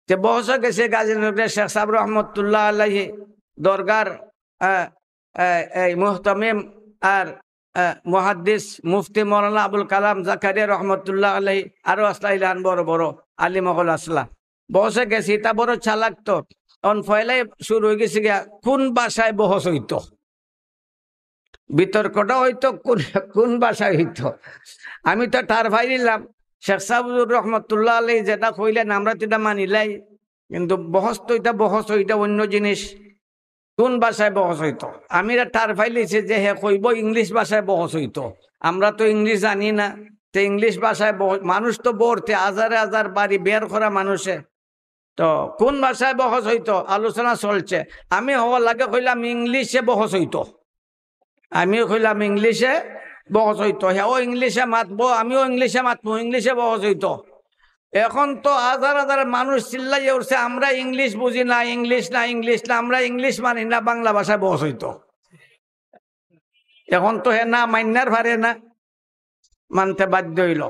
যে বহস গেছে গাজীনগরের শেখ সাহেব রহমতুল্লাহ আলাইহি দরগার এই মুহতামিম আর মুহাদ্দিস মুফতি মৌলানা আবুল কালাম জাকারিয়া রহমতুল্লাহ আলাইহি আরো আসলাইলান বড় বড় আলিম হল আসলা বহসে গেছি তা বড় চালাক তো অন ফয়লাই শুরু হয়ে গেছে গিয়া কোন ভাষায় বহস হইতো বিতর্কটা হইতো কোন ভাষায় হইতো আমি তো টার ভাই নিলাম শেখ সাহেবুর রহমতুল্লাহ আলাইহি যেটা কইলেন আমরা তো এটা মানিলাই কিন্তু বহস তো এটা বহস হইতা অন্য জিনিস কোন ভাষায় বহস হইতো আমি টার ফাইলিছি যে হে কইব ইংলিশ ভাষায় বহস হইতো আমরা তো ইংলিশ জানি না তো ইংলিশ ভাষায় মানুষ তো বলতে হাজারে হাজার বাড়ি বের করা মানুষে তো কোন ভাষায় বহস হইতো আলোচনা চলছে আমি হওয়ার লাগে কইলাম ইংলিশে বহস হইতো আমিও কইলাম ইংলিশে বহস হইতো হেও ইংলিশে মাতবো আমিও ইংলিশে মাতবো ইংলিশে বহস হইতো এখন তো হাজার হাজার মানুষ চিল্লাই উঠছে আমরা ইংলিশ বুঝি না ইংলিশ না ইংলিশ না আমরা ইংলিশ মানি না বাংলা ভাষায় বহস হইতো এখন তো হে না মান্যার ভারে না মানতে বাধ্য হইল